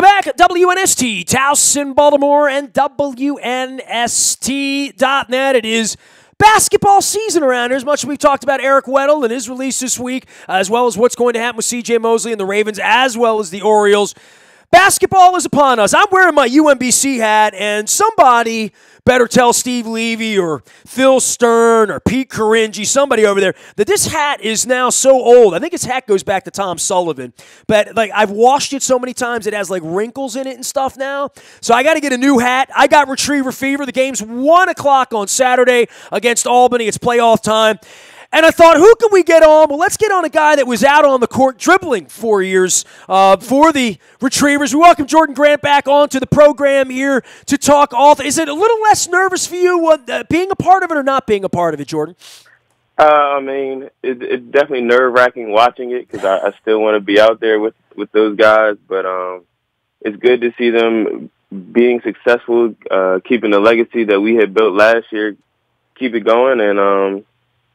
Welcome back at WNST, Towson, Baltimore, and WNST.net. It is basketball season around here, as much as we've talked about Eric Weddle and his release this week, as well as what's going to happen with C.J. Mosley and the Ravens, as well as the Orioles. Basketball is upon us. I'm wearing my UMBC hat, and somebody better tell Steve Levy or Phil Stern or Pete Caringi, somebody over there, that this hat is now so old. I think his hat goes back to Tom Sullivan. But like I've washed it so many times, it has like wrinkles in it and stuff now. So I got to get a new hat. I got Retriever Fever. The game's 1 o'clock on Saturday against Albany. It's playoff time. And I thought, who can we get on? Well, let's get on a guy that was out on the court dribbling 4 years for the Retrievers. We welcome Jourdan Grant back onto the program here to talk all. Is it a little less nervous for you being a part of it or not being a part of it, Jourdan? I mean, it's definitely nerve-wracking watching it because I still want to be out there with those guys. But it's good to see them being successful, keeping the legacy that we had built last year, keep it going. And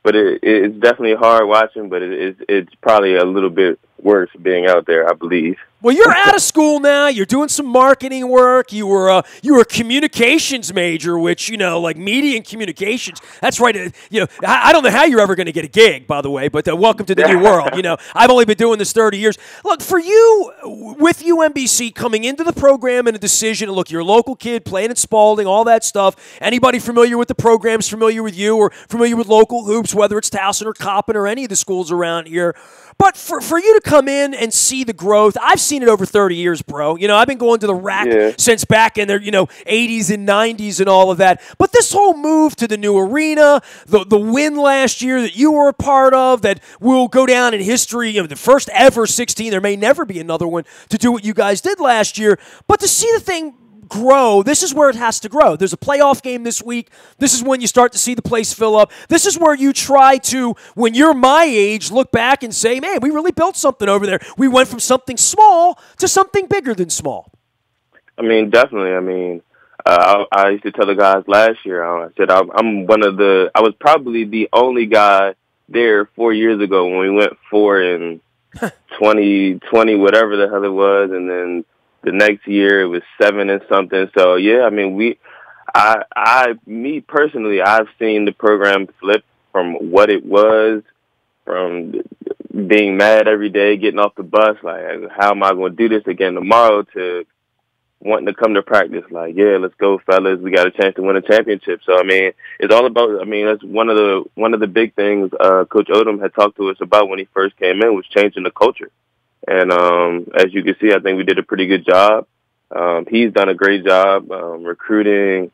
but it's definitely hard watching, but it's probably a little bit worse being out there, I believe. Well, you're out of school now. You're doing some marketing work. You were a communications major, which, you know, like media and communications. That's right. You know, I don't know how you're ever going to get a gig, by the way, but welcome to the new world. You know, I've only been doing this 30 years. Look, for you, with UMBC coming into the program and a decision, look, you're a local kid playing at Spalding, all that stuff. Anybody familiar with the programs, familiar with you, or familiar with local hoops, whether it's Towson or Coppin or any of the schools around here. But for you to come in and see the growth, I've seen it over 30 years, bro. You know, I've been going to the rack since back in the 80s and 90s and all of that. But this whole move to the new arena, the win last year that you were a part of, that will go down in history, you know, the first ever 16, there may never be another one to do what you guys did last year. But to see the thing grow, this is where it has to grow. There's a playoff game this week. This is when you start to see the place fill up. This is where you try to, when you're my age, look back and say, man, we really built something over there. We went from something small to something bigger than small. I mean, definitely. I mean, I used to tell the guys last year, I said I was probably the only guy there 4 years ago when we went 4 in 2020, whatever the hell it was, and then the next year it was 7 and something. So yeah, I mean, me personally, I've seen the program flip from what it was, from being mad every day, getting off the bus, like, how am I going to do this again tomorrow, to wanting to come to practice, like, yeah, let's go, fellas. We got a chance to win a championship. So I mean, it's all about. I mean, that's one of the big things Coach Odom had talked to us about when he first came in, was changing the culture. And as you can see, I think we did a pretty good job. He's done a great job recruiting,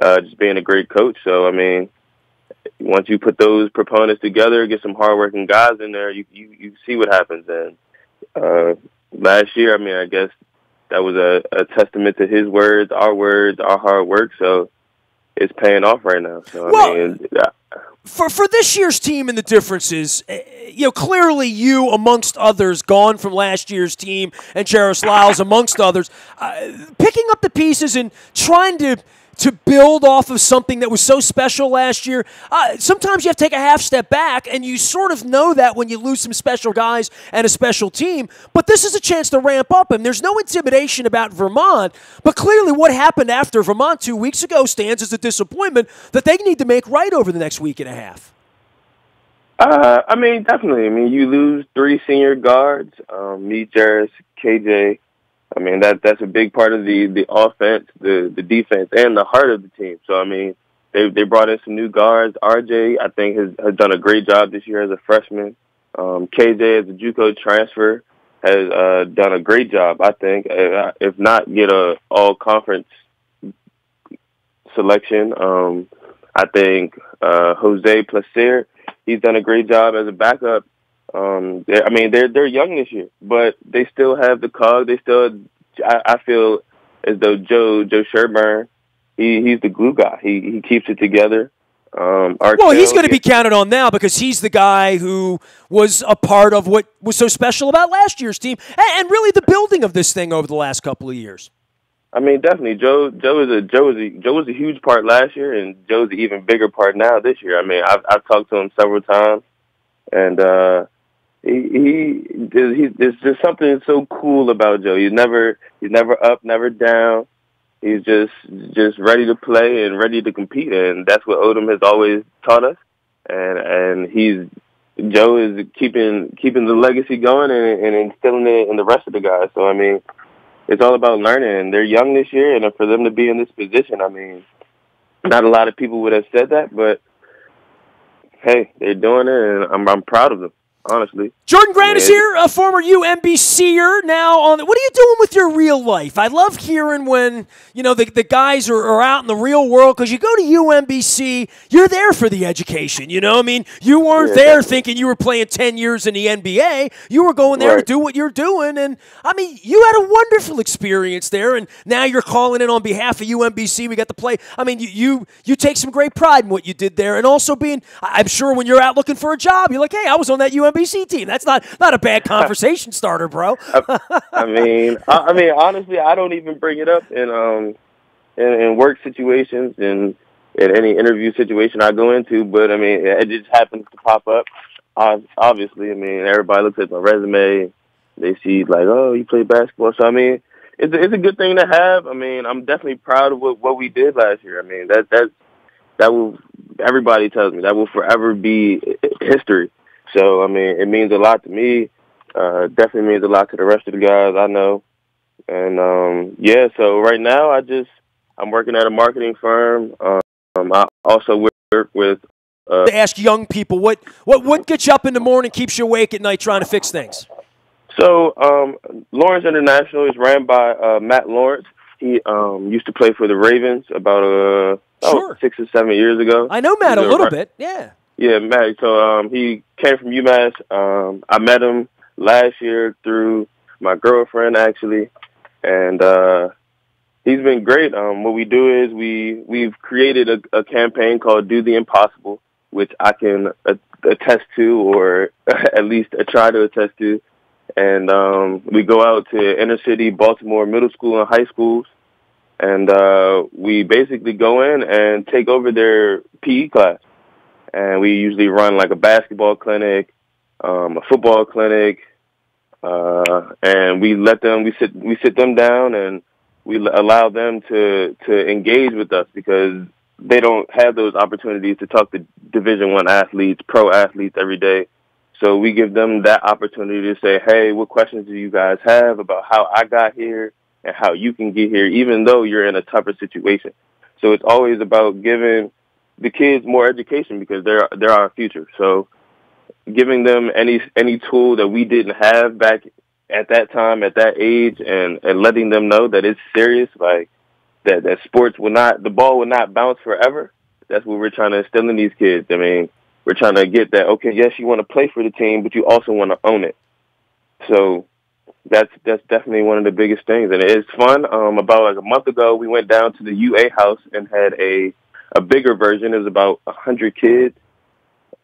just being a great coach. So, I mean, once you put those proponents together, get some hardworking guys in there, you see what happens. And last year, I mean, I guess that was a testament to his words, our hard work. So it's paying off right now. So, I mean, For this year's team and the differences, you know, clearly you, amongst others, gone from last year's team, and Cheris Lyles, amongst others, picking up the pieces and trying to build off of something that was so special last year. Sometimes you have to take a half step back, and you sort of know that when you lose some special guys and a special team. But this is a chance to ramp up, and there's no intimidation about Vermont. But clearly what happened after Vermont 2 weeks ago stands as a disappointment that they need to make right over the next week and a half. I mean, definitely. I mean, you lose 3 senior guards, me, Jairus, KJ. I mean, that's a big part of the offense, the defense, and the heart of the team. So, I mean, they brought in some new guards. RJ, I think, has done a great job this year as a freshman. KJ, as a JUCO transfer, has done a great job, I think. If not, get a all-conference selection. I think Jose Placer, he's done a great job as a backup. I mean, they're young this year, but they still have the cog. They still, I feel as though Joe Sherburne, he's the glue guy. He keeps it together. Well, he's going to be counted on now because he's the guy who was a part of what was so special about last year's team and really the building of this thing over the last couple of years. I mean, definitely, Joe was a huge part last year, and Joe's an even bigger part now this year. I mean, I've talked to him several times, and There's just something so cool about Joe. He's never up, never down. He's just ready to play and ready to compete, and that's what Odom has always taught us. And Joe is keeping the legacy going and instilling it in the rest of the guys. So I mean, it's all about learning. They're young this year, and for them to be in this position, I mean, not a lot of people would have said that, but hey, they're doing it, and I'm proud of them. Honestly. Jourdan Grant is here, a former UMBCer now on the, what are you doing with your real life? I love hearing when, the guys are out in the real world, because you go to UMBC, you're there for the education, I mean, you weren't there thinking you were playing 10 years in the NBA. You were going there to do what you're doing, and, I mean, you had a wonderful experience there, and now you're calling in on behalf of UMBC. We got to play. I mean, you take some great pride in what you did there, and also I'm sure when you're out looking for a job, you're like, hey, I was on that UMBC team. That's not a bad conversation starter, bro. I mean, honestly, I don't even bring it up in work situations and in any interview situation I go into. But I mean, it just happens to pop up. Obviously, I mean, everybody looks at my resume, they see like, oh, you play basketball. So I mean, it's a good thing to have. I mean, I'm definitely proud of what we did last year. I mean, that will, everybody tells me that will forever be history. So, I mean, it means a lot to me. Definitely means a lot to the rest of the guys I know. And, so right now I'm working at a marketing firm. I also work with... to ask young people, what gets you up in the morning, keeps you awake at night trying to fix things? So, Lawrence International is ran by Matt Lawrence. He used to play for the Ravens about 6 or 7 years ago. I know Matt a little bit, yeah. Yeah, Matt. So he came from UMass. I met him last year through my girlfriend, actually, and he's been great. What we do is we've created a campaign called Do the Impossible, which I can attest to, or at least try to attest to. And we go out to inner city Baltimore middle school and high schools, and we basically go in and take over their PE class. And we usually run like a basketball clinic, a football clinic, and we sit them down and we allow them to engage with us, because they don't have those opportunities to talk to Division I athletes, pro athletes every day. So we give them that opportunity to say, hey, what questions do you guys have about how I got here and how you can get here, even though you're in a tougher situation. So it's always about giving the kids more education, because they're our future. So giving them any tool that we didn't have back at that time, at that age, and letting them know that it's serious, like that sports the ball will not bounce forever. That's what we're trying to instill in these kids. I mean, we're trying to get that, okay, yes, you want to play for the team, but you also want to own it. So that's definitely one of the biggest things. And it's fun. About like a month ago, we went down to the UA house and had a bigger version. It was about 100 kids,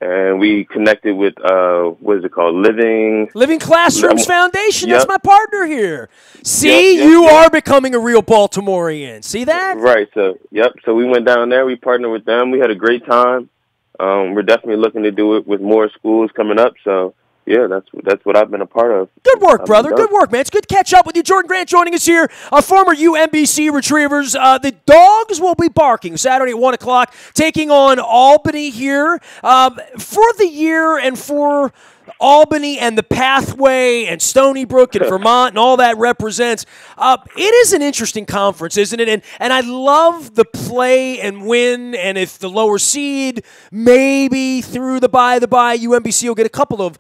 and we connected with what is it called? Living Classrooms Foundation. Yep. That's my partner here. See, you are becoming a real Baltimorean. See that? Right. So So we went down there. We partnered with them. We had a great time. We're definitely looking to do it with more schools coming up. So. Yeah, that's what I've been a part of. Good work, brother. Good work, man. It's good to catch up with you. Jourdan Grant joining us here, former UMBC Retrievers. The Dogs will be barking Saturday at 1 o'clock, taking on Albany here. For the year and for Albany and the pathway and Stony Brook and Vermont and all that represents, it is an interesting conference, isn't it? And I love the play and win, and if the lower seed, maybe through the bye, UMBC will get a couple of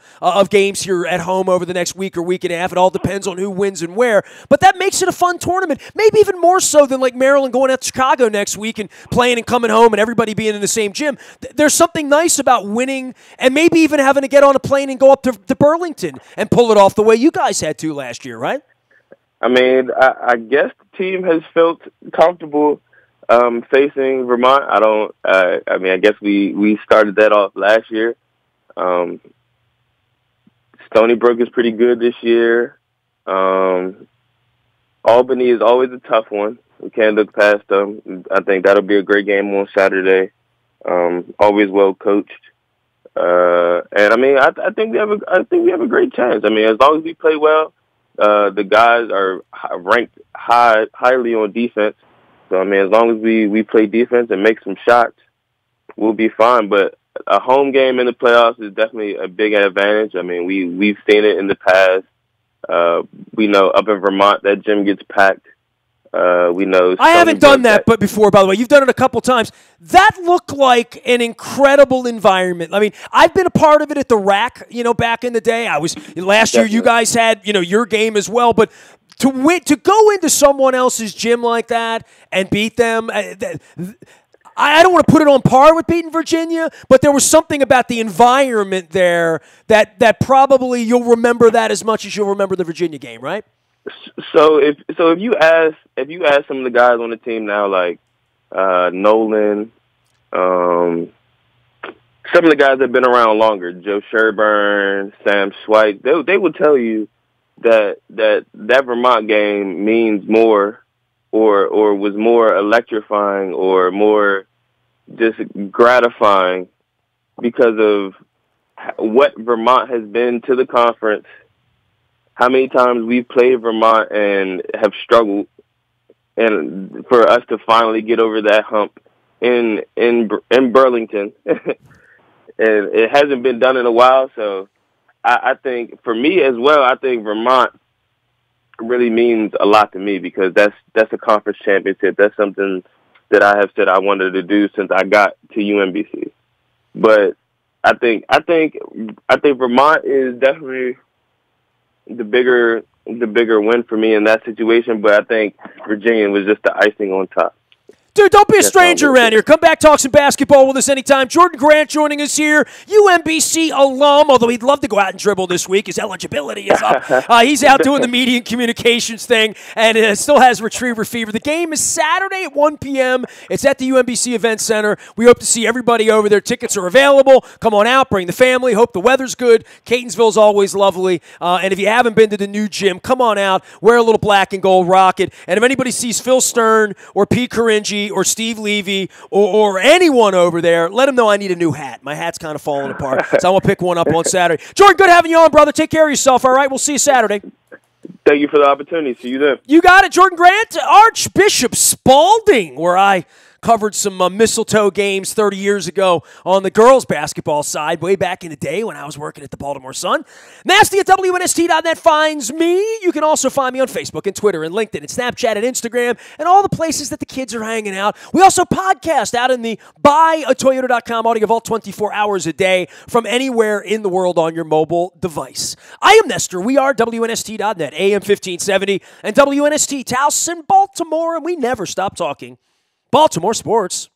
games here at home over the next week or week and a half. It all depends on who wins and where. But that makes it a fun tournament, maybe even more so than like Maryland going out to Chicago next week and playing and coming home and everybody being in the same gym. There's something nice about winning and maybe even having to get on a plane and go up to Burlington and pull it off the way you guys had to last year, right? I mean, I guess the team has felt comfortable facing Vermont. I guess we started that off last year. Stony Brook is pretty good this year. Albany is always a tough one. We can't look past them. I think that'll be a great game on Saturday. Always well coached. And I mean, I think we have a great chance. I mean, as long as we play well, the guys are ranked highly on defense. So I mean, as long as we play defense and make some shots, we'll be fine. But a home game in the playoffs is definitely a big advantage. I mean, we've seen it in the past. We know up in Vermont that gym gets packed. We know. I haven't done that but before, by the way. You've done it a couple times. That looked like an incredible environment. I mean, I've been a part of it at the Rack, back in the day. Last year you guys had, your game as well, but to go into someone else's gym like that and beat them, I don't want to put it on par with beating Virginia, but there was something about the environment there that probably you'll remember that as much as you'll remember the Virginia game, right? So if you ask some of the guys on the team now, like Nolan, some of the guys that have been around longer, Joe Sherburne, Sam Schweik, they will tell you that Vermont game means more, or was more electrifying, or more just gratifying because of what Vermont has been to the conference. How many times we've played Vermont and have struggled, and for us to finally get over that hump in Burlington, and it hasn't been done in a while. So I think for me as well, I think Vermont really means a lot to me because that's a conference championship. That's something that I have said I wanted to do since I got to UMBC. But I think Vermont is definitely the bigger win for me in that situation, but I think Virginia was just the icing on top. Dude, don't be a stranger around here. Come back, talk some basketball with us anytime. Jourdan Grant joining us here, UMBC alum, although he'd love to go out and dribble this week. His eligibility is up. He's out doing the media and communications thing and still has retriever fever. The game is Saturday at 1 p.m. It's at the UMBC Event Center. We hope to see everybody over there. Tickets are available. Come on out. Bring the family. Hope the weather's good. Catonsville's always lovely. And if you haven't been to the new gym, come on out. Wear a little black and gold rocket. And if anybody sees Phil Stern or Pete Caringi or Steve Levy or anyone over there, let them know I need a new hat. My hat's kind of falling apart, so I'm going to pick one up on Saturday. Jourdan, good having you on, brother. Take care of yourself, all right? We'll see you Saturday. Thank you for the opportunity. See you then. You got it, Jourdan Grant. Archbishop Spalding, where I covered some mistletoe games 30 years ago on the girls' basketball side, way back in the day when I was working at the Baltimore Sun. Nasty at WNST.net finds me. You can also find me on Facebook and Twitter and LinkedIn and Snapchat and Instagram and all the places that the kids are hanging out. We also podcast out in the buyatoyota.com audio vault 24 hours a day from anywhere in the world on your mobile device. I am Nestor. We are WNST.net, AM 1570, and WNST, Towson, Baltimore, and we never stop talking Baltimore sports.